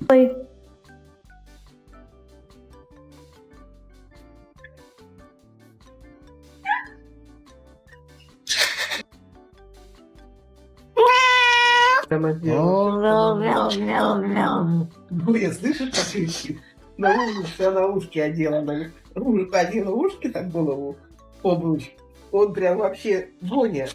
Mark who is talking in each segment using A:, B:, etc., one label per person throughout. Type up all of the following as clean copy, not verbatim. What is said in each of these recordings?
A: Блин, слышишь, как кричит? На ушке, она ушки одела. Одела ушки, так голову, обруч. Он прям вообще Боня.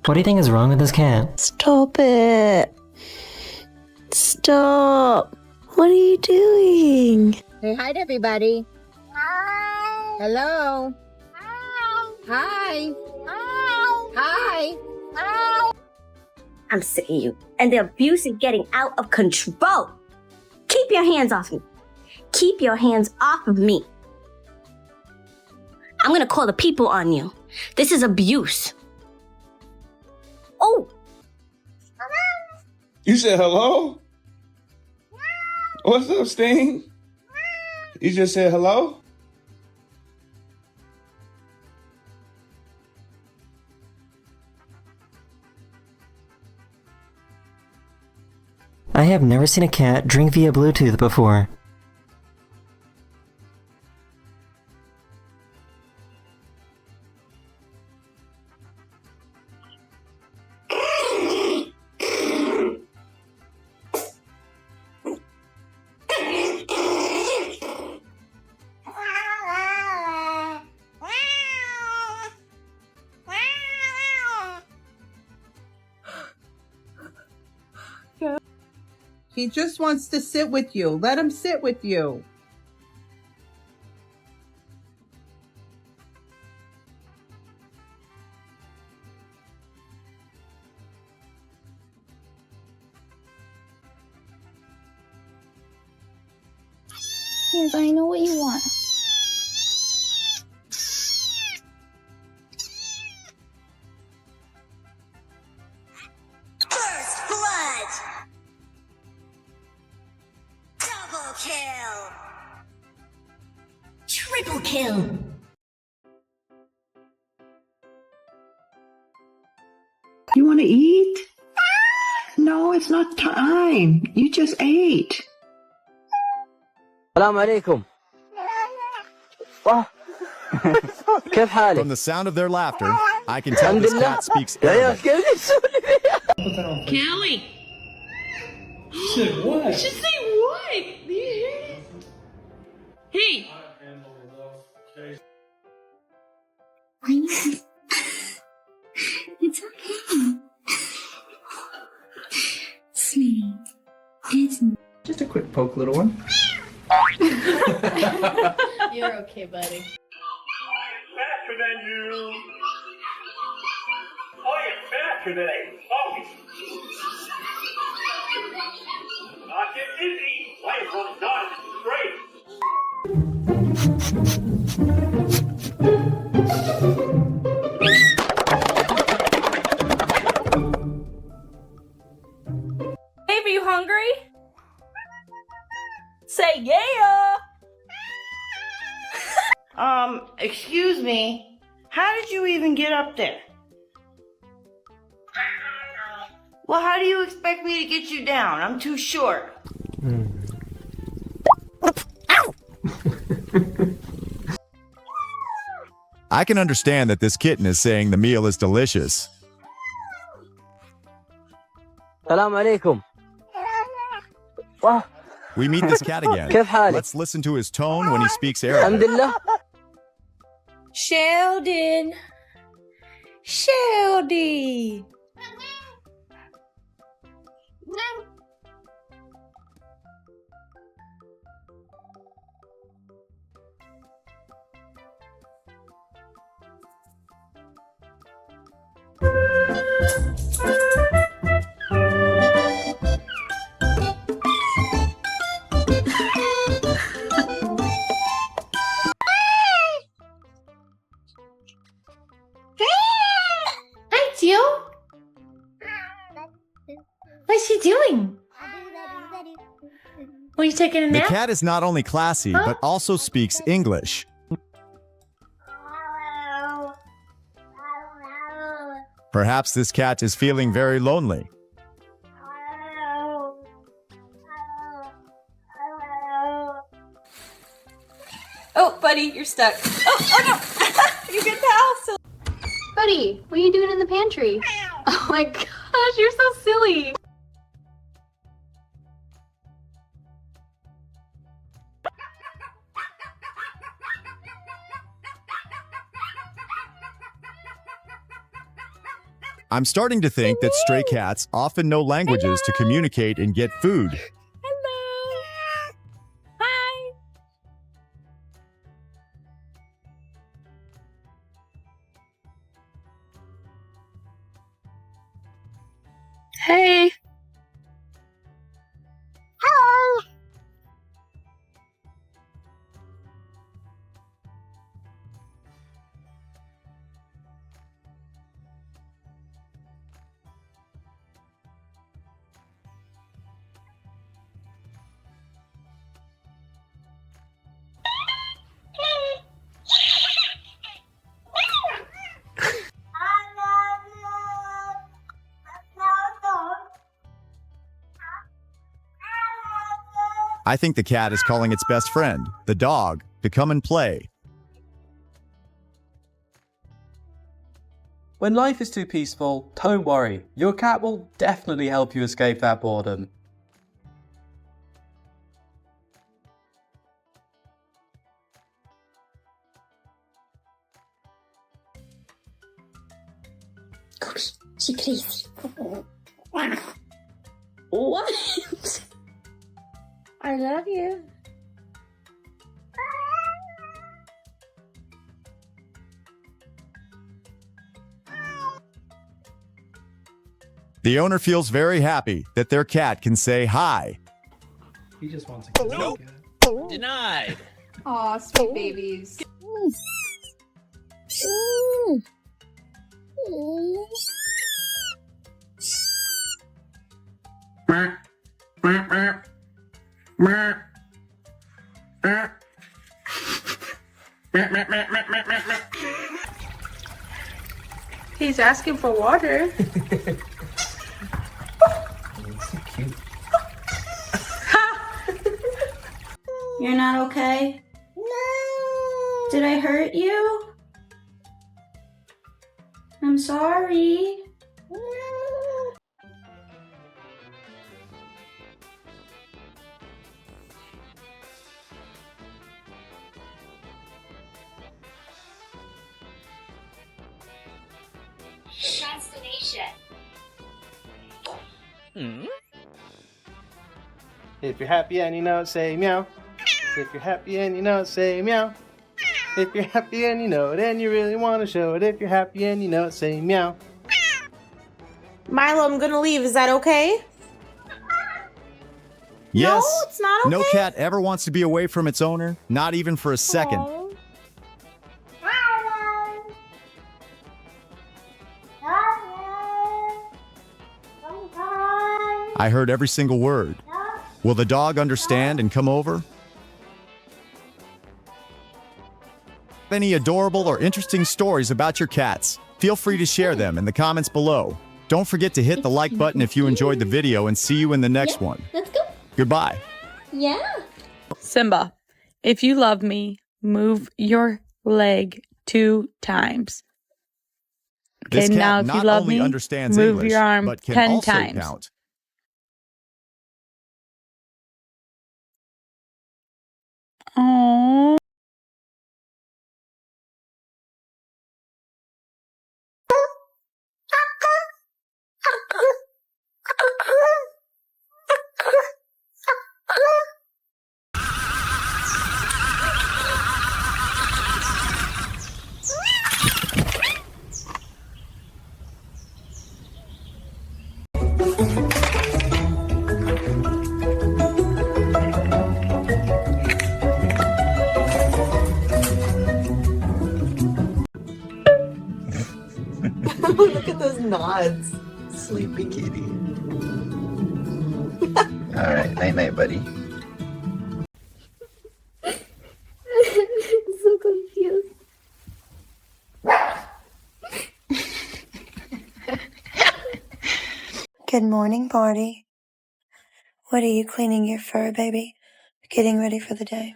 B: What do you think is wrong with this cat?
C: Stop it. Stop. What are you doing?
D: Say hi to everybody. Hi. Hello. Hi. Hi. Hi. Hi.
E: I'm sick of you. And the abuse is getting out of control. Keep your hands off me. Keep your hands off of me. I'm gonna call the people on you. This is abuse. Oh!
F: You said hello? What's up, Sting? You just said hello?
B: I have never seen a cat drink via Bluetooth before.
G: He just wants to sit with you. Let him sit with you.
D: Yes, I know what you want.
E: First blood! Double kill! Triple kill!
H: You want to eat? No, it's not time. You just ate.
I: السلام عليكم. كيف حالك؟
J: From the sound of their laughter, I can tell this cat speaks Arabic.
K: Kelly!
A: Said what?
K: She say what? Do you hear it? Hey!
E: It's okay. Sweetie, it's...
A: Just a quick poke, little one.
K: You're okay, buddy.
L: Faster than you. Oh, you're faster than a puppy. Not get dizzy. Play from done straight.
K: Babe, are you hungry? Say yeah!
M: Excuse me. How did you even get up there? Well, how do you expect me to get you down? I'm too short.
J: I can understand that this kitten is saying the meal is delicious.
I: السلام عليكم.
J: We meet this cat again.
I: كيف حالك؟
J: Let's listen to his tone when he speaks Arabic.
I: الحمد لله.
K: Sheldon! Sheldy! What's she doing? Were you taking a
J: The
K: nap?
J: cat is not only classy, but also speaks English. Perhaps this cat is feeling very lonely.
N: Oh, buddy, you're stuck. Oh no! You get the house.
O: Buddy, what are you doing in the pantry? Oh my gosh, you're so silly.
J: I'm starting to think that stray cats often know languages to communicate and get food.
N: Hello. Hi.
O: Hey.
D: Hello.
J: I think the cat is calling its best friend, the dog, to come and play.
P: When life is too peaceful, don't worry. Your cat will definitely help you escape that boredom.
E: She crazy. What? I love you.
J: The owner feels very happy that their cat can say hi.
Q: He just wants a
R: Nope. Denied.
O: Aw, sweet babies.
K: He's asking for water.
Q: so cute.
E: You're not okay? No. Did I hurt you? I'm sorry.
S: Transformation.
T: If you're happy and you know it, say meow. If you're happy and you know it, say meow. If you're happy and you know it and you really want to show it, if you're happy and you know it, say meow.
M: Milo, I'm gonna leave. Is that okay?
J: Yes,
M: No, it's not okay.
J: no cat ever wants to be away from its owner, not even for a second.
M: Aw.
J: I heard every single word. Will the dog understand and come over? Any adorable or interesting stories about your cats? Feel free to share them in the comments below. Don't forget to hit the like button if you enjoyed the video, and see you in the next one.
E: Let's go.
J: Goodbye.
E: Yeah.
N: Simba, if you love me, move your leg 2 times. Okay,
J: This cat
N: now if you
J: not
N: love
J: only
N: me,
J: understands
N: move
J: English,
N: your arm
J: but can
N: 10
J: also
N: times.
J: count.
N: Aww.
A: Look at those nods. Sleepy kitty.
Q: Alright, night night, buddy.
O: I'm so confused.
C: Good morning, party. What are you cleaning your fur, baby? Getting ready for the day.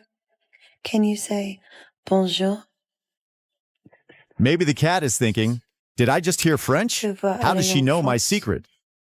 C: Can you say bonjour?
J: Maybe the cat is thinking, did I just hear French? How does she know my secret?